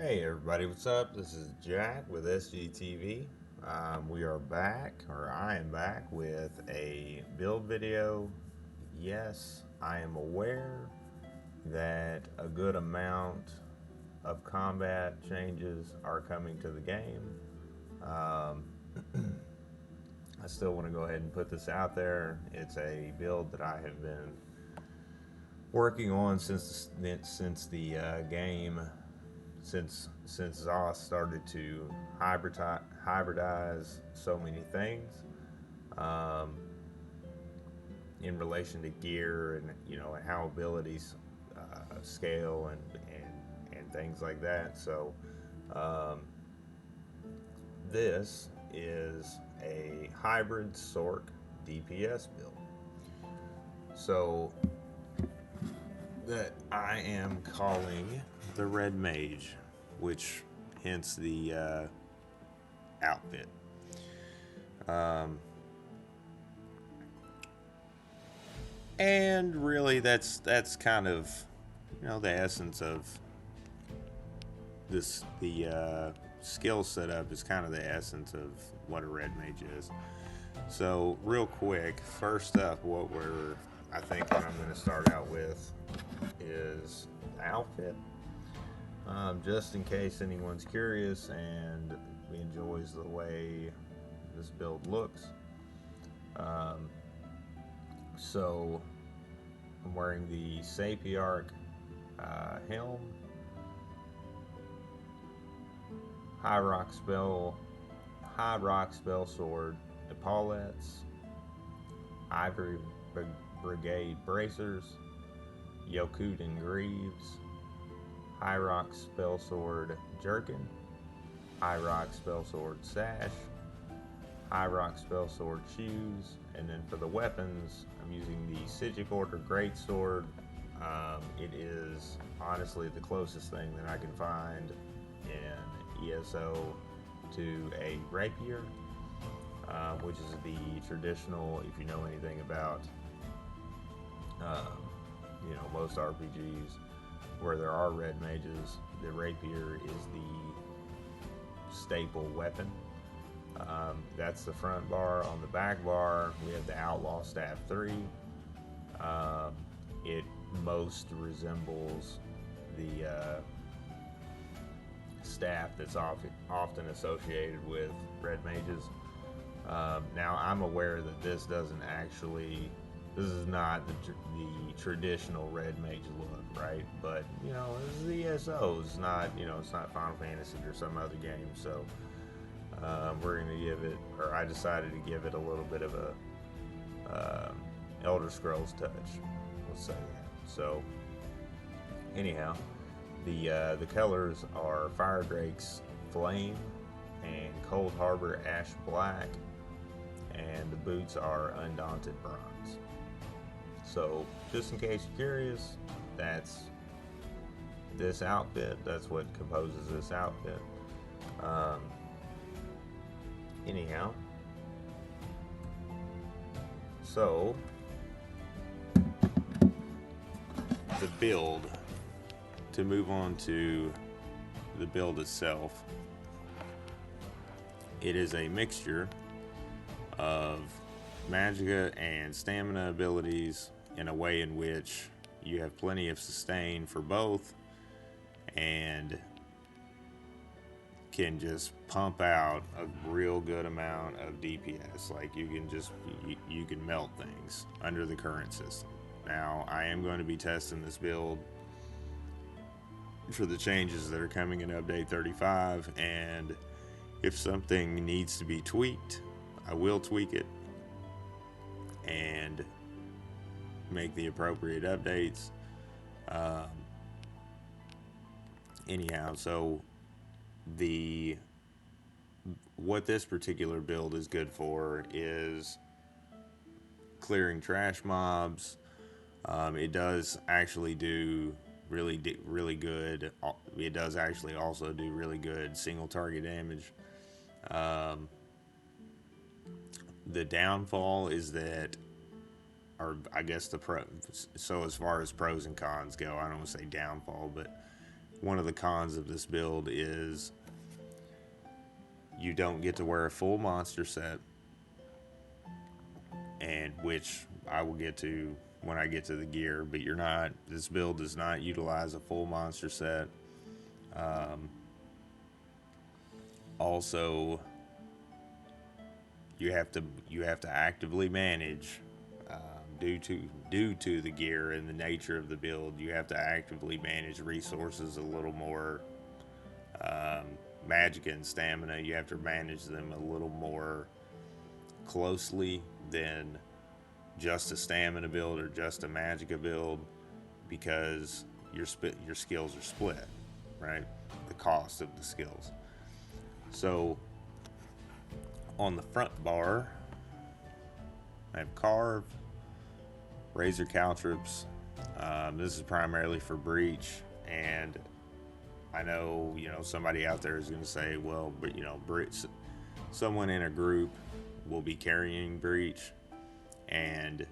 Hey everybody, what's up? This is Jack with SGTV. We are back, or I am back with a build video. Yes, I am aware that a good amount of combat changes are coming to the game. Um, I still want to go ahead and put this out there. It's a build that I have been working on since the game since ZOS started to hybridize so many things um, in relation to gear and how abilities scale and things like that. So um, this is a hybrid Sorc DPS build. So that I am calling the Red Mage, which hence the outfit. Um, and really, that's kind of the essence of this. The skill setup is kind of the essence of what a Red Mage is. So real quick, first up, I think what I'm going to start out with is the outfit. Just in case anyone's curious and enjoys the way this build looks. Um, so I'm wearing the Sapiarch helm, High Rock Spell Sword, epaulettes, Ivory Brigade bracers, Yokuten greaves, High Rock Spell Sword jerkin, High Rock Spell Sword sash, High Rock Spell Sword shoes, and then for the weapons, I'm using the Sigic Order Greatsword. It is honestly the closest thing that I can find in ESO to a rapier, which is the traditional, if you know anything about most RPGs where there are red mages, the rapier is the staple weapon. That's the front bar. On the back bar, we have the Outlaw Staff 3. It most resembles the staff that's often associated with red mages. Now, I'm aware that this is not the traditional red mage look, right? But this is ESO. It's not Final Fantasy or some other game. So we're gonna give it, or I decided to give it a little bit of a Elder Scrolls touch. Let's say that. So anyhow, the colors are Fire Drake's Flame and Cold Harbor Ash Black, and the boots are Undaunted Bronze. So just in case you're curious, that's this outfit. That's what composes this outfit. Anyhow, so the build, to move on to the build itself, it is a mixture of magicka and stamina abilities in a way in which you have plenty of sustain for both and can just pump out a real good amount of DPS. Like you can melt things under the current system. Now, I am going to be testing this build for the changes that are coming in update 35, and if something needs to be tweaked, I will tweak it and make the appropriate updates. Anyhow, so what this particular build is good for is clearing trash mobs. It does actually do really good. It does actually also do really good single target damage. The downfall is that, or I guess so as far as pros and cons go, I don't want to say downfall, but one of the cons of this build is you don't get to wear a full monster set, and which I will get to when I get to the gear, but this build does not utilize a full monster set. Also, you have to actively manage, due to the gear and the nature of the build. You have to actively manage resources a little more. Magic and stamina, you have to manage them a little more closely than just a stamina build or just a magica build, because your skills are split, right? The cost of the skills. So on the front bar, I have Carve, Razor Caltrops. This is primarily for Breach, and I know, somebody out there is going to say, well, but someone in a group will be carrying Breach, and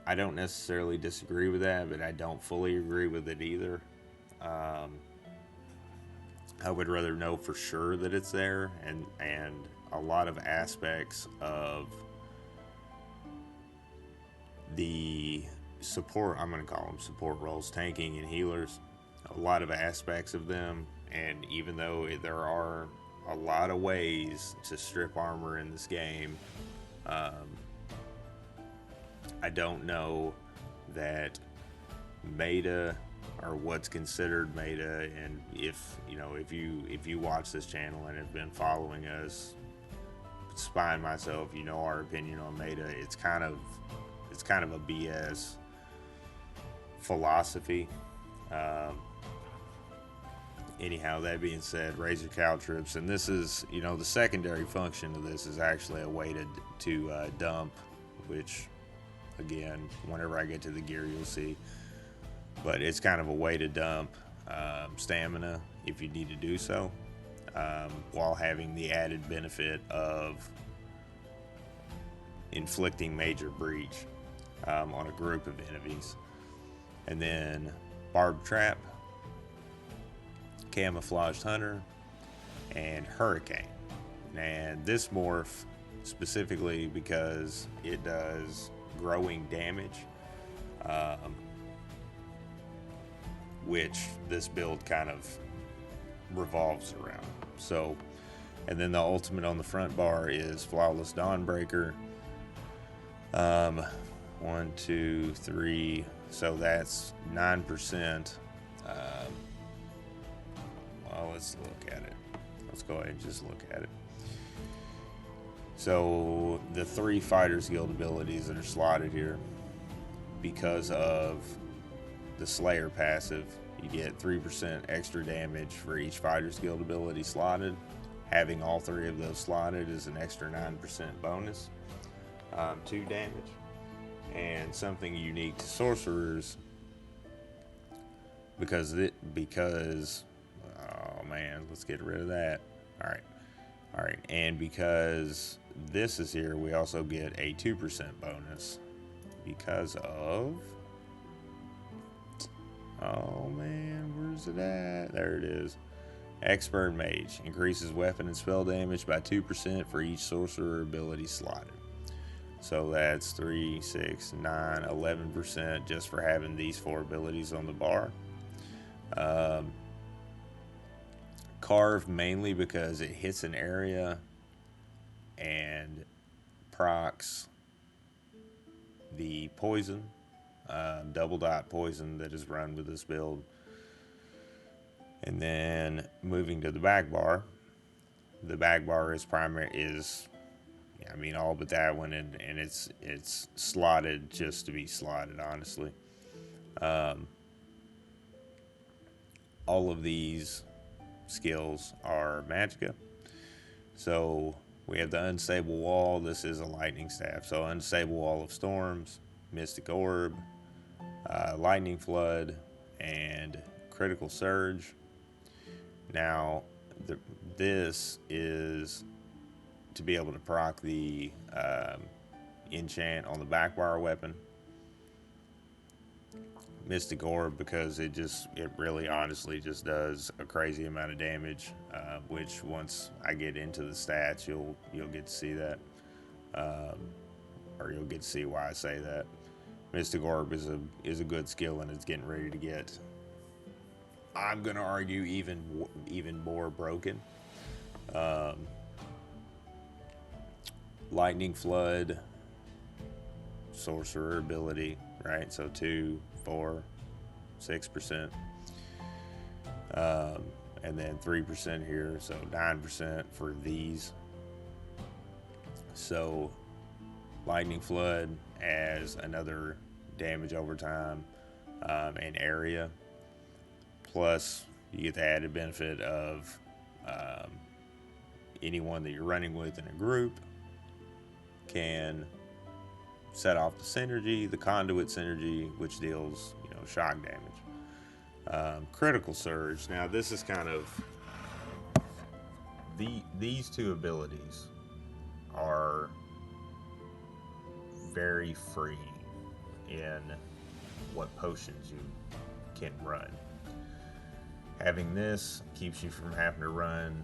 I don't necessarily disagree with that, but I don't fully agree with it either. I would rather know for sure that it's there, and a lot of aspects of the support, I'm going to call them support roles, tanking and healers, a lot of aspects of them, and even though there are a lot of ways to strip armor in this game, I don't know that meta, or what's considered meta, and if you watch this channel and have been following us, spying myself, our opinion on meta, it's kind of a BS philosophy. Anyhow, that being said, Razor Caltrops, and this is, the secondary function of this is actually a way to dump, which, again, whenever I get to the gear, you'll see. But it's kind of a way to dump stamina if you need to do so, while having the added benefit of inflicting major breach on a group of enemies. And then Barb Trap, Camouflaged Hunter, and Hurricane. And this morph specifically because it does growing damage, which this build kind of revolves around. So, and then the ultimate on the front bar is Flawless Dawnbreaker. 1, 2, 3. So that's 9%. Well, let's look at it. Let's go ahead and just look at it. So the 3 Fighters Guild abilities that are slotted here, because of the Slayer passive, you get 3% extra damage for each Fighters Guild ability slotted. Having all 3 of those slotted is an extra 9% bonus to damage. And something unique to sorcerers, because oh man, let's get rid of that. All right, and because this is here, we also get a 2% bonus because of, oh man, where's it at? There it is. Expert Mage increases weapon and spell damage by 2% for each sorcerer ability slotted. So that's 3, 6, 9, 11% just for having these 4 abilities on the bar. Carve mainly because it hits an area and procs the poison, double dot poison that is run with this build. And then moving to the back bar, the back bar is all but that one, and it's slotted just to be slotted, honestly. All of these skills are Magicka. So we have the Unstable Wall. This is a lightning staff. So Unstable Wall of Storms, Mystic Orb, Lightning Flood, and Critical Surge. Now, this is to be able to proc the enchant on the back bar weapon. Mystic Orb because it really honestly just does a crazy amount of damage, which once I get into the stats, you'll get to see that, or you'll get to see why I say that. Mystic Orb is a good skill, and it's getting ready to get, I'm gonna argue, even more broken. Lightning Flood, Sorcerer ability, right? So 2, 4, 6%, and then 3% here, so 9% for these. So Lightning Flood as another damage over time and area, plus you get the added benefit of anyone that you're running with in a group can set off the synergy, the conduit synergy, which deals, shock damage. Critical Surge. Now this is kind of these two abilities are very free in what potions you can run. Having this keeps you from having to run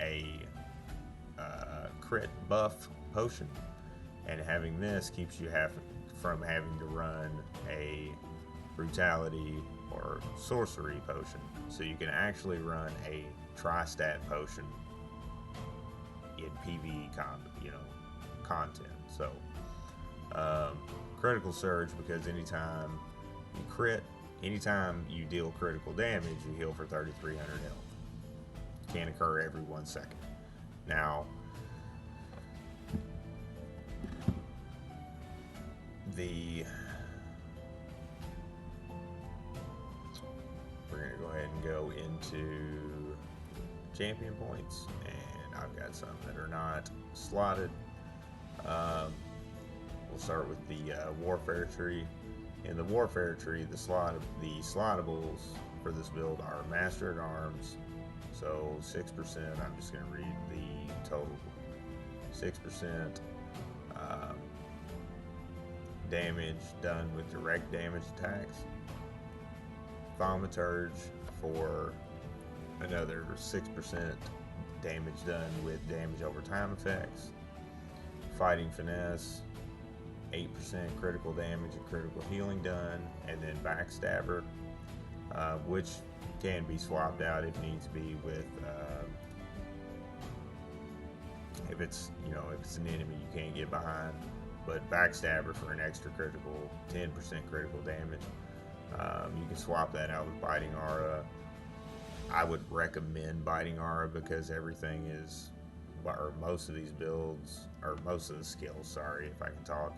a crit buff potion, and having this keeps you from having to run a brutality or sorcery potion. So you can actually run a tri-stat potion in PVE content. So Critical Surge, because anytime you crit, anytime you deal critical damage, you heal for 3,300 health. Can occur every 1 second. Now, we're going to go ahead and go into champion points, and I've got some that are not slotted. We'll start with the Warfare Tree. In the Warfare Tree, the slottables for this build are Master at Arms, so 6%. I'm just going to read the total. 6% damage done with direct damage attacks. Thaumaturge for another 6% damage done with damage over time effects. Fighting Finesse, 8% critical damage and critical healing done, and then Backstabber, which can be swapped out if needs be with if it's an enemy you can't get behind. But Backstabber for an extra critical 10% critical damage. You can swap that out with Biting Aura. I would recommend Biting Aura because everything is, or most of these builds, or most of the skills, sorry if I can talk,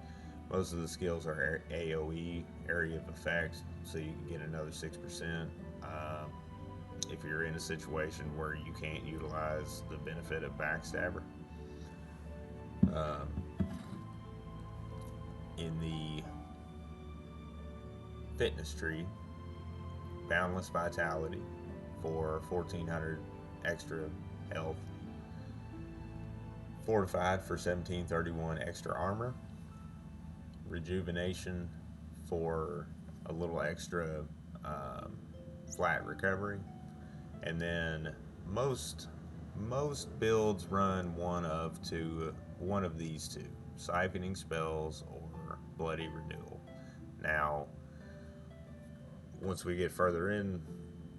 most of the skills are AoE, area of effect, so you can get another 6%. If you're in a situation where you can't utilize the benefit of Backstabber. In the Fitness Tree, Boundless Vitality for 1,400 extra health. Fortified for 1,731 extra armor. Rejuvenation for a little extra flat recovery. And then most builds run one of these two, Siphoning Spells or Bloody Renewal. Now, once we get further in,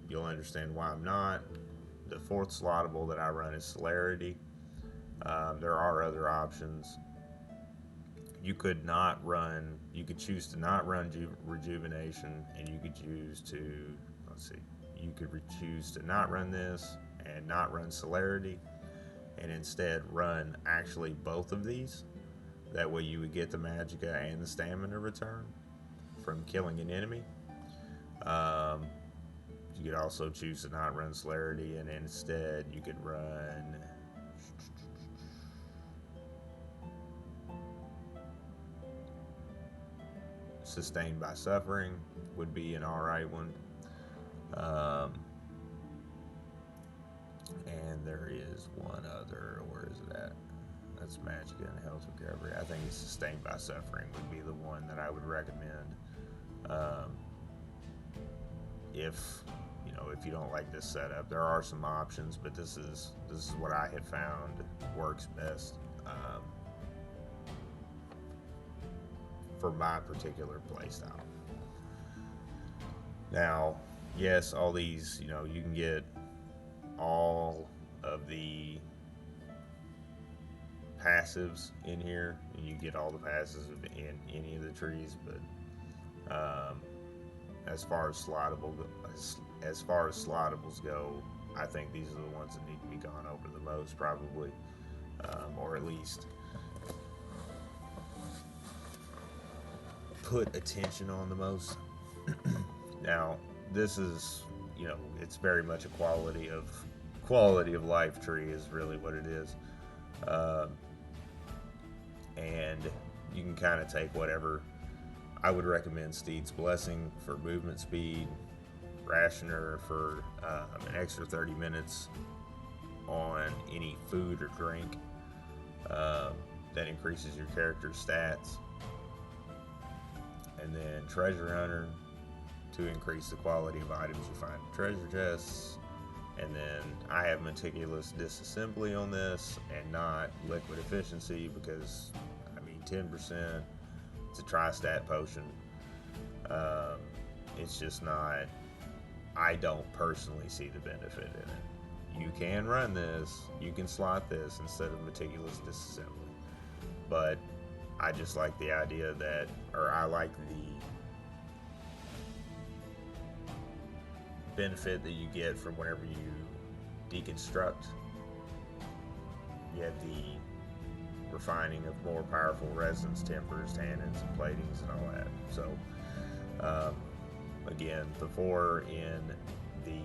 you'll understand why I'm not. The fourth slottable that I run is Celerity. There are other options. You could choose to not run Rejuvenation, and you could choose to, you could choose to not run this and not run Celerity, and instead run actually both of these. That way you would get the Magicka and the Stamina return from killing an enemy. You could also choose to not run Celerity, and instead you could run Sustained by Suffering, would be an alright one. And there is one other, where is it at? That's Magicka and Health Recovery. I think it's Sustained by Suffering would be the one that I would recommend. if if you don't like this setup, there are some options, but this is what I have found works best for my particular playstyle. Now, yes, all these, you can get all of the passives in here, and you get all the passives in any of the trees, but as far as slottables go, I think these are the ones that need to be gone over the most, probably, or at least put attention on the most. Now, this is, it's very much a quality of life tree is really what it is, and you can kind of take whatever. I would recommend Steed's Blessing for movement speed, Rationer for an extra 30 minutes on any food or drink that increases your character's stats, and then Treasure Hunter to increase the quality of items you find in treasure chests. And then I have Meticulous Disassembly on this and not Liquid Efficiency because, 10%, it's a tri-stat potion. It's just not, I don't personally see the benefit in it. You can run this, you can slot this instead of Meticulous Disassembly. But I just like the idea that, or I like the benefit that you get from whenever you deconstruct. You have the refining of more powerful resins, tempers, tannins, and platings, and all that. So, again, before in the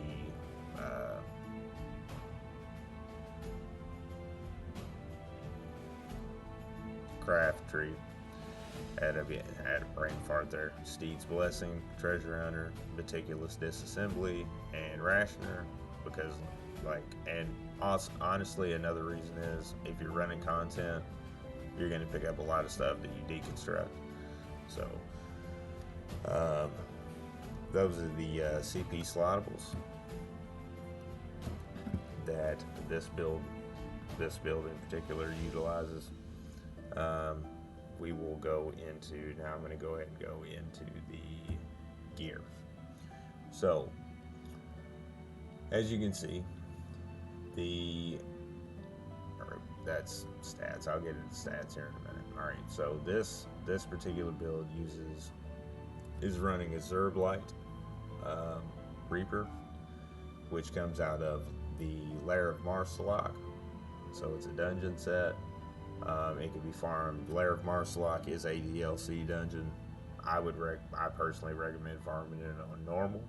craft tree, had a brain fart there. Steed's Blessing, Treasure Hunter, Meticulous Disassembly, and Rationer, because and honestly, another reason is if you're running content, you're going to pick up a lot of stuff that you deconstruct. So those are the CP slottables that this build in particular utilizes. We will go into, now I'm going to go ahead and go into the gear. So as you can see, that's stats. I'll get into stats here in a minute. All right, so this particular build is running a Zerblight Reaper, which comes out of the Lair of Marsalok. So it's a dungeon set. It can be farmed. Lair of Marsalok is a DLC dungeon. I personally recommend farming it on normal.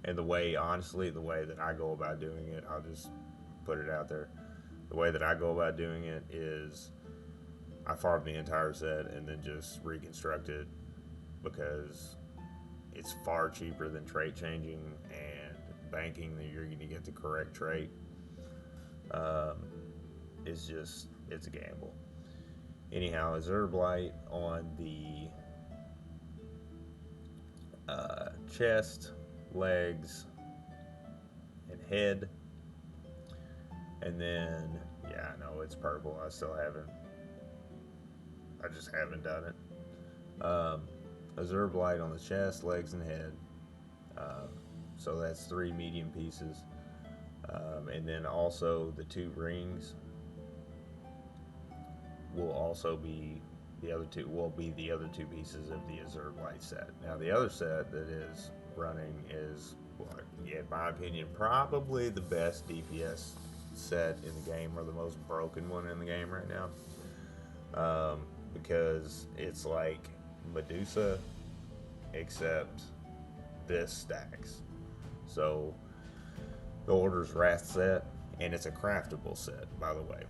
And the way that I go about doing it, I'll just put it out there. The way that I go about doing it is I farm the entire set and then just reconstruct it because it's far cheaper than trait changing and banking that you're going to get the correct trait. It's a gamble. Anyhow, a Zerblight on the chest, legs, and head. And then, yeah, I know it's purple. I just haven't done it. A Zerblight on the chest, legs, and head. So that's 3 medium pieces. And then also the 2 rings will also be the other 2 pieces of the Zerblight set. Now the other set that is running is, in my opinion, probably the best DPS set in the game, or the most broken one in the game right now, because it's like Medusa, except this stacks. So the Order's Wrath set, and it's a craftable set, by the way,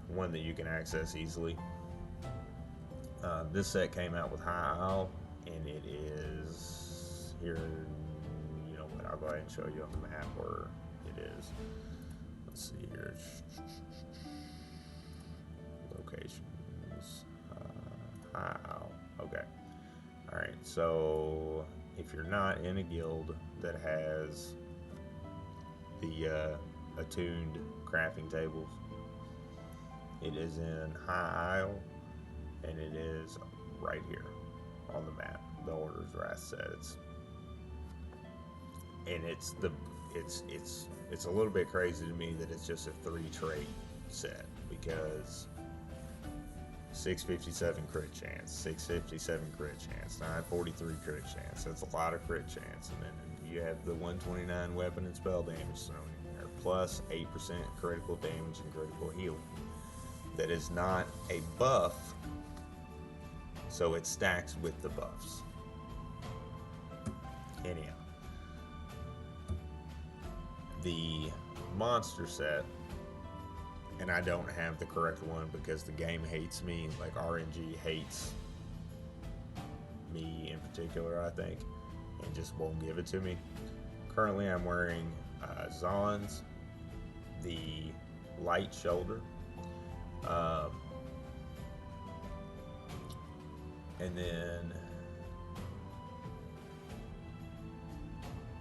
one that you can access easily. This set came out with High Isle, and it is here. You know what? I'll go ahead and show you on the map where it is. Let's see here. Locations. High Isle. Okay. All right. So if you're not in a guild that has the attuned crafting tables, it is in High Isle, and it is right here on the map. The Order's Wrath set. It's a little bit crazy to me that it's just a 3 trait set, because 657 crit chance, 657 crit chance, 943 crit chance. That's a lot of crit chance. And then you have the 129 weapon and spell damage thrown in there, plus 8% critical damage and critical healing. That is not a buff, so it stacks with the buffs. Anyhow, the monster set, and I don't have the correct one because the game hates me, like RNG hates me in particular, I think, and just won't give it to me. Currently I'm wearing Zon's, the light shoulder, and then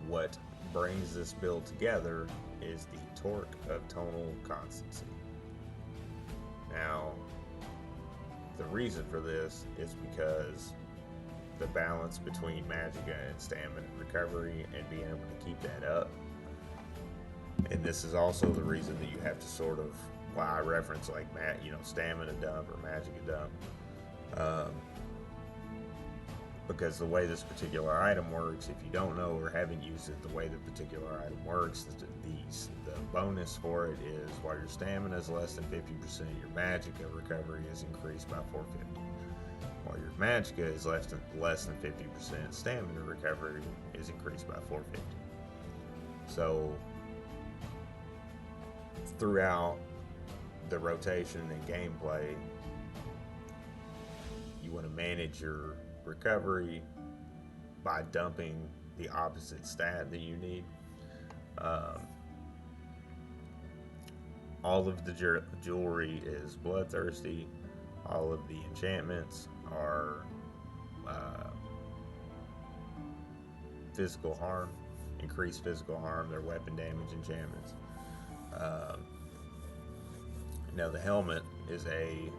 what brings this build together is the Torque of Tonal Constancy. Now, the reason for this is because the balance between magicka and stamina and recovery and being able to keep that up. And this is also the reason that you have to sort of, why I reference like stamina dump or magicka dump. Because the way this particular item works, if you don't know or haven't used it, the way the particular item works, the bonus for it is while your stamina is less than 50%, your magicka recovery is increased by 450. While your magicka is less than 50%, stamina recovery is increased by 450. So throughout the rotation and gameplay, you want to manage your recovery by dumping the opposite stat that you need. All of the jewelry is bloodthirsty. All of the enchantments are physical harm, increased physical harm. They're weapon damage enchantments. Now the helmet is a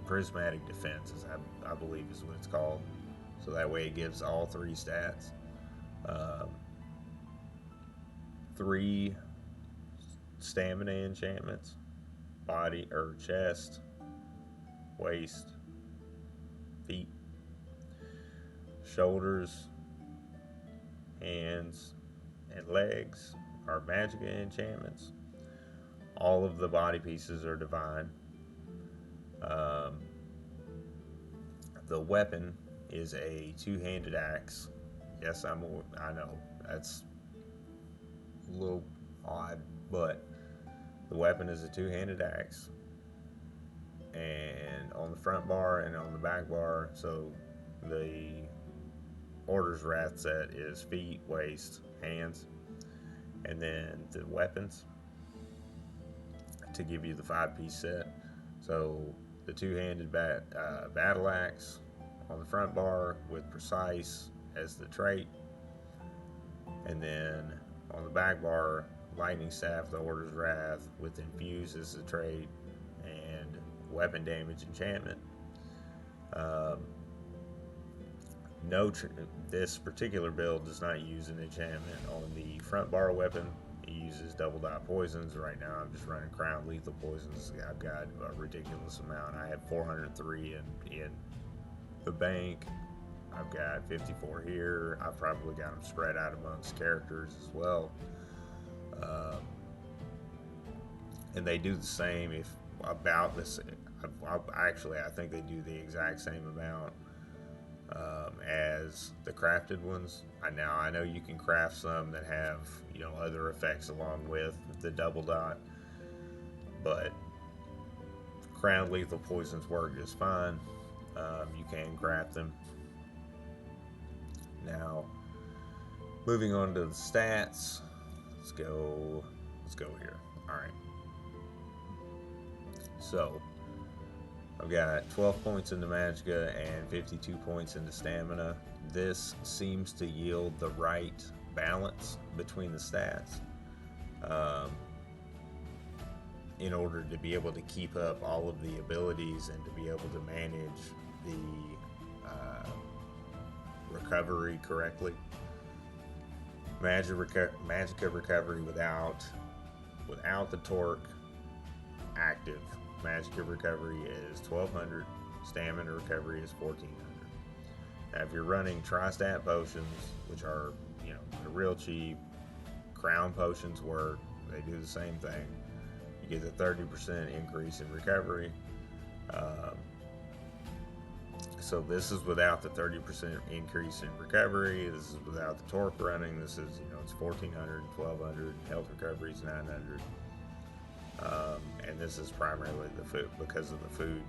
prismatic defense, I believe is what it's called. So that way it gives all 3 stats. 3 stamina enchantments: body or chest, waist, feet, shoulders, hands, and legs are magicka enchantments. All of the body pieces are divine. The weapon is a 2-handed axe. Yes, I know that's a little odd, but the weapon is a 2-handed axe, and on the front bar and on the back bar. So the Order's Wrath set is feet, waist, hands, and then the weapons to give you the 5-piece set. So the 2-handed battle axe on the front bar with precise as the trait, and then on the back bar, lightning staff, the Order's Wrath with infuse as the trait, and weapon damage enchantment. This particular build does not use an enchantment on the front bar weapon. It uses double dot poisons. Right now I'm just running crown lethal poisons. I've got a ridiculous amount. I have 403 in the bank. I've got 54 here. I've probably got them spread out amongst characters as well. And they do the same, if about this. I think they do the exact same amount as the crafted ones. I know you can craft some that have other effects along with the double dot, but crown lethal poisons work just fine. You can craft them. Now, moving on to the stats. Let's go here. All right. So I've got 12 points into magicka and 52 points into stamina. this seems to yield the right balance between the stats in order to be able to keep up all of the abilities and to be able to manage the recovery correctly. Magicka recovery without the torque active. Magicka recovery is 1200. Stamina recovery is 1400. Now, if you're running tri-stat potions, which are, they're real cheap, crown potions work. They do the same thing. You get a 30% increase in recovery. So this is without the 30% increase in recovery. This is without the torque running. This is, it's 1400, 1200. Health recovery is 900. And this is primarily the food, because of the food.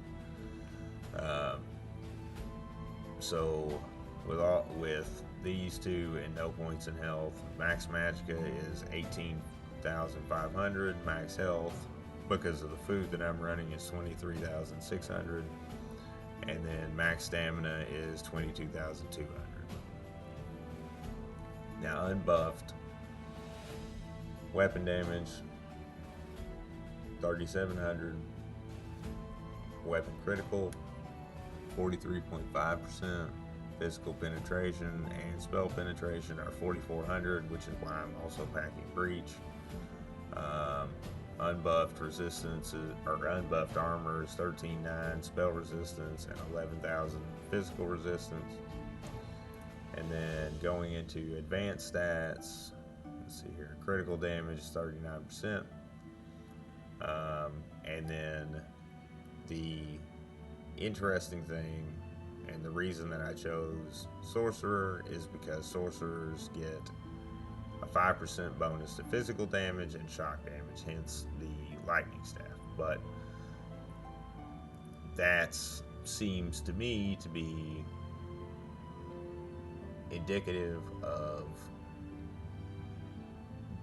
So with these two and no points in health, max magicka is 18,500. Max health, because of the food that I'm running, is 23,600. And then max stamina is 22,200. Now unbuffed, weapon damage 3,700. Weapon critical 43.5%. Physical penetration and spell penetration are 4,400, which is why I'm also packing breach. Unbuffed resistance or unbuffed armor is 13,900 spell resistance and 11,000 physical resistance. And then going into advanced stats, let's see here, critical damage is 39%. And then the interesting thing, and the reason that I chose Sorcerer, is because Sorcerers get a 5% bonus to physical damage and shock damage, hence the lightning staff. But that seems to me to be indicative of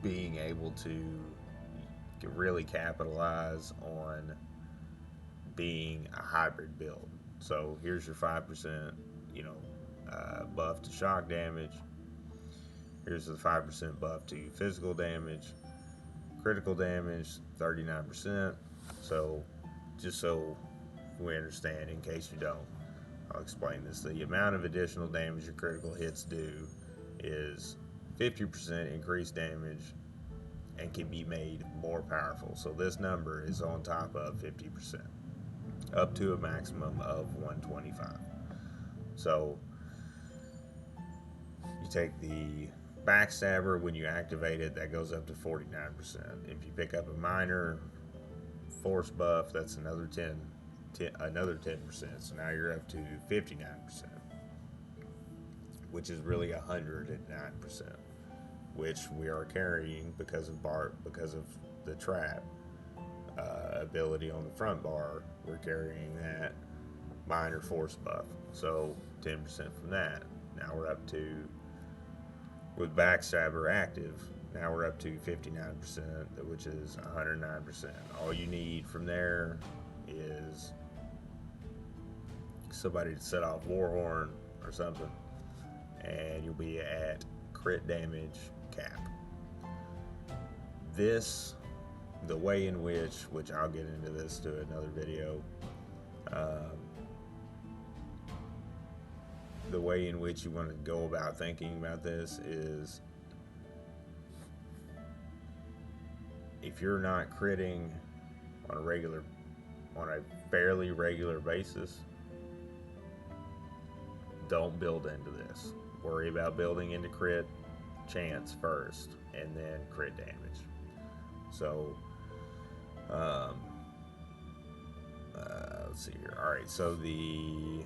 being able to really capitalize on being a hybrid build. So here's your 5%, buff to shock damage. Here's the 5% buff to physical damage. Critical damage, 39%. So, just so we understand, in case you don't, I'll explain this. The amount of additional damage your critical hits do is 50% increased damage and can be made more powerful. So this number is on top of 50%, up to a maximum of 125. So you take the backstabber, when you activate it, that goes up to 49%. If you pick up a minor force buff, that's another 10%. So now you're up to 59%, which is really 109%, which we are carrying because of the trap ability on the front bar. We're carrying that minor force buff, so 10% from that. Now we're up to, with backstabber active, now we're up to 59%, which is 109%. All you need from there is somebody to set off Warhorn or something, and you'll be at crit damage cap. The way in which I'll get into this to another video, the way in which you want to go about thinking about this is, if you're not critting on a fairly regular basis, don't build into this. Worry about building into crit chance first, and then crit damage. So, let's see here. All right, so the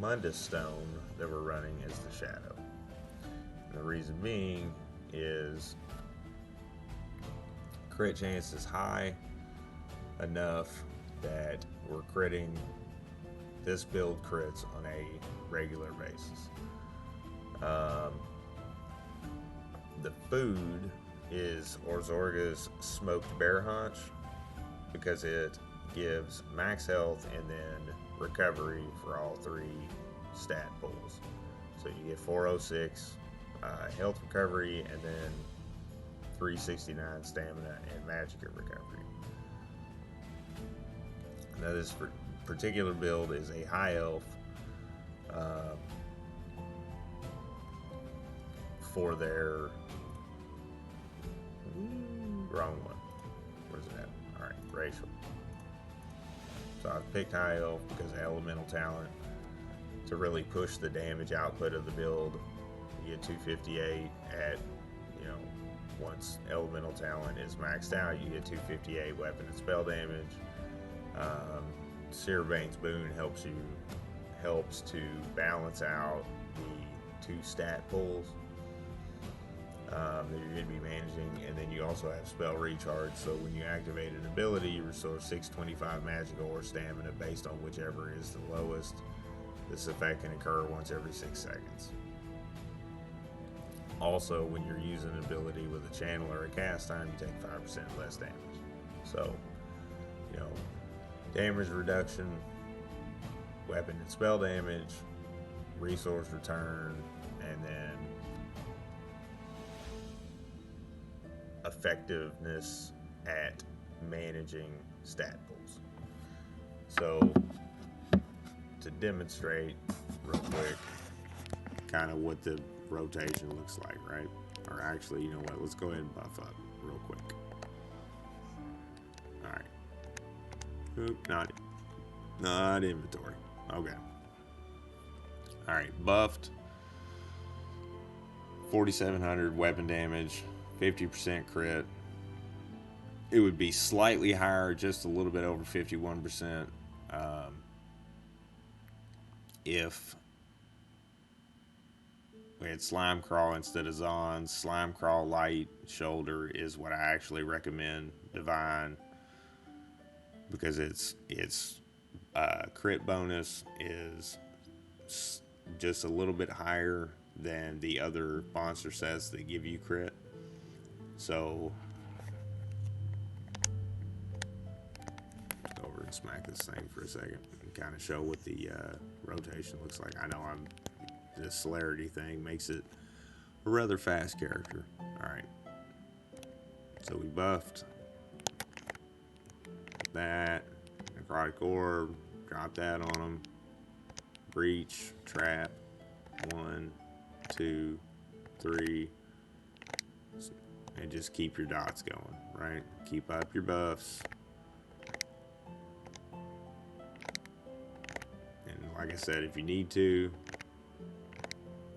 Mundus stone that we're running is the Shadow. And the reason being is crit chance is high enough that we're critting. This build crits on a regular basis. The food is Orzorga's smoked bear haunch, because it gives max health and then recovery for all 3 stat pools. So you get 406 health recovery and then 369 stamina and magic recovery. Now this particular build is a high elf for their wrong one. Where's it at? Alright, racial. So I've picked high elf because of elemental talent to really push the damage output of the build. You get 258 at, you know, once elemental talent is maxed out, you get 258 weapon and spell damage. Searbane's boon helps to balance out the 2 stat pools that you're going to be managing, and then you also have spell recharge. So when you activate an ability, you restore 625 magical or stamina based on whichever is the lowest. This effect can occur once every 6 seconds. Also, when you're using an ability with a channel or a cast time, you take 5% less damage. So, you know, damage reduction, weapon and spell damage, resource return, and then effectiveness at managing stat pools. So to demonstrate real quick kind of what the rotation looks like, right? Or actually, you know what, let's go ahead and buff up real quick. Alright. Oop, not inventory. Okay. Alright, buffed. 4,700 weapon damage, 50% crit. It would be slightly higher, just a little bit over 51%, if we had Slime Crawl instead of Zon. Slime Crawl Light Shoulder is what I actually recommend Divine, because its crit bonus is just a little bit higher than the other monster sets that give you crit. So go over and smack this thing for a second and kind of show what the rotation looks like. I know the celerity thing makes it a rather fast character. Alright, so we buffed that, Necrotic Orb, drop that on them, Breach, Trap, 1, 2, 3, and just keep your dots going, right? Keep up your buffs. And like I said, if you need to,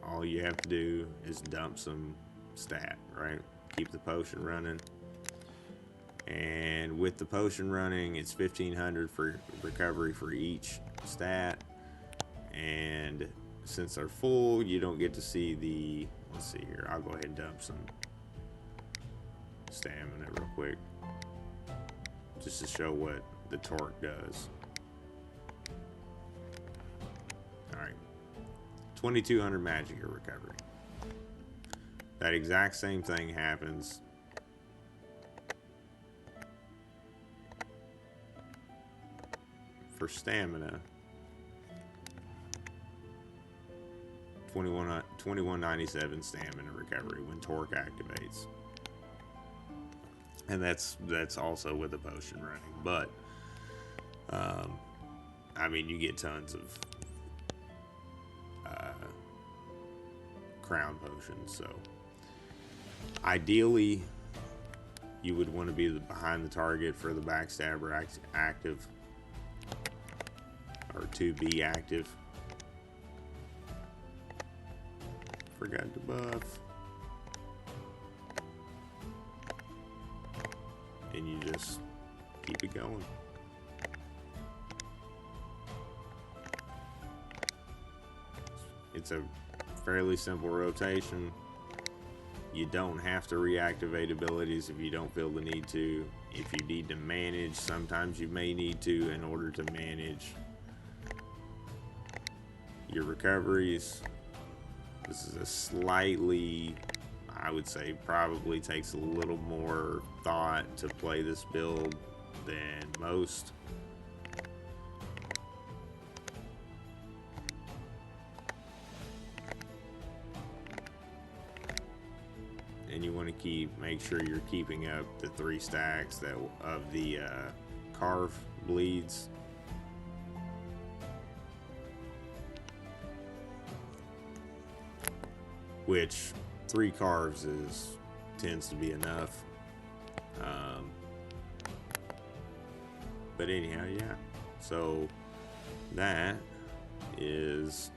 all you have to do is dump some stat, right? Keep the potion running. And with the potion running, it's 1,500 for recovery for each stat. And since they're full, you don't get to see the, let's see here, I'll go ahead and dump some stamina real quick, just to show what the torque does. Alright, 2,200 magic recovery. That exact same thing happens for stamina. 2197 stamina recovery when torque activates. And that's also with a potion running. But I mean, you get tons of crown potions. So ideally, you would want to be behind the target for the backstabber active, or to be active. Forgot to buff. And you just keep it going. It's a fairly simple rotation. You don't have to reactivate abilities if you don't feel the need to. If you need to manage, sometimes you may need to in order to manage your recoveries. This is a slightly, I would say, probably takes a little more thought to play this build than most. And you want to make sure you're keeping up the 3 stacks of the carve bleeds. Which 3 carves tends to be enough. But anyhow, yeah. So that is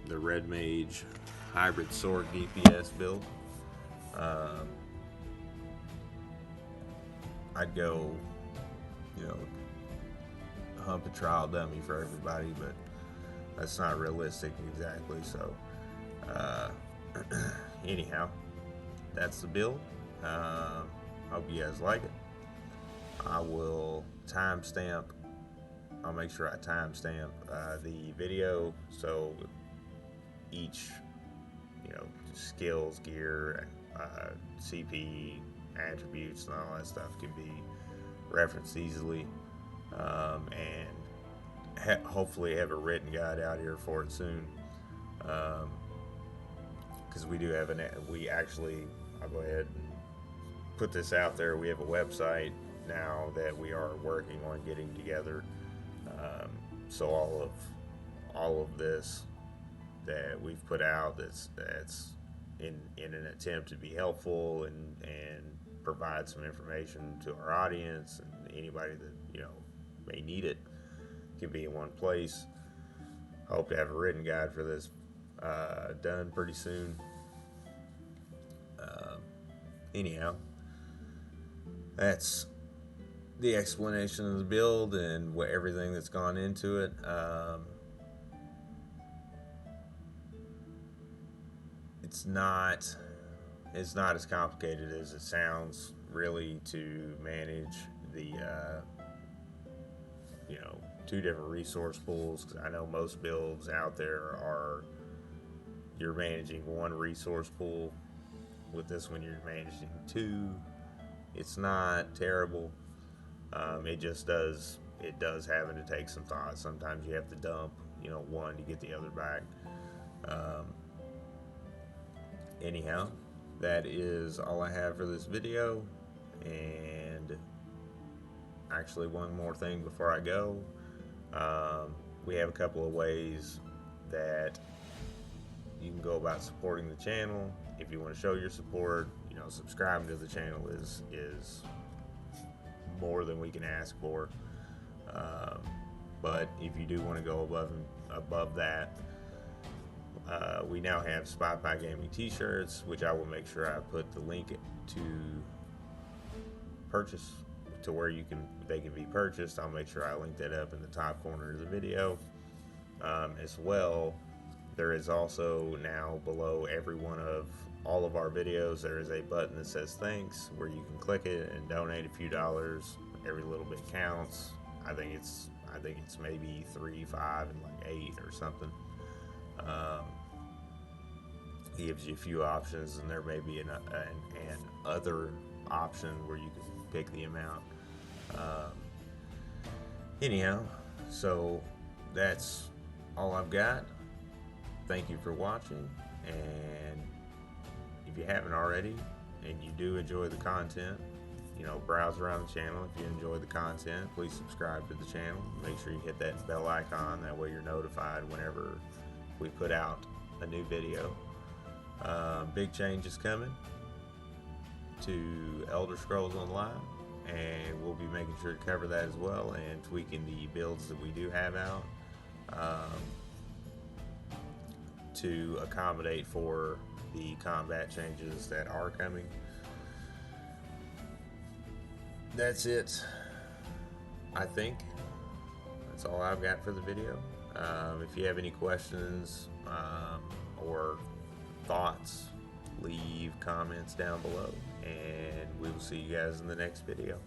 the Red Mage hybrid sword DPS build. I'd go, hump a trial dummy for everybody, but that's not realistic exactly. So anyhow, that's the build. Hope you guys like it. I will timestamp. I'll make sure I timestamp the video, so each skills, gear, CP, attributes, and all that stuff can be referenced easily, and hopefully have a written guide out here for it soon. Because we do have I'll go ahead and put this out there. We have a website now that we are working on getting together. So all of this that we've put out that's in an attempt to be helpful and provide some information to our audience, and anybody that may need it can be in one place. Hope to have a written guide for this done pretty soon. Anyhow, that's the explanation of the build and everything that's gone into it. It's not as complicated as it sounds, really, to manage the 2 different resource pools. 'Cause I know most builds out there you're managing 1 resource pool. With this one, you're managing 2. It's not terrible. It does having to take some thought. Sometimes you have to dump, 1 to get the other back. Anyhow, that is all I have for this video. And actually, one more thing before I go. We have a couple of ways that you can go about supporting the channel. If you want to show your support, subscribing to the channel is more than we can ask for. But if you do want to go above that, we now have Spy Pie Gaming t-shirts, which I will make sure I put the link to purchase to where they can be purchased. I'll make sure I link that up in the top corner of the video. As well, there is also now below every one of all of our videos, there is a button that says thanks, where you can click it and donate a few dollars. Every little bit counts. I think it's maybe 3, 5, and 8 or something. It gives you a few options, and there may be an other option where you can pick the amount. Anyhow, so that's all I've got. Thank you for watching, and if you haven't already and you do enjoy the content, browse around the channel. If you enjoy the content, please subscribe to the channel. Make sure you hit that bell icon, that way you're notified whenever we put out a new video. Big change is coming to Elder Scrolls Online, and we'll be making sure to cover that as well, and tweaking the builds that we do have out to accommodate for the combat changes that are coming. That's it. I think that's all I've got for the video. If you have any questions or thoughts, leave comments down below, and we will see you guys in the next video.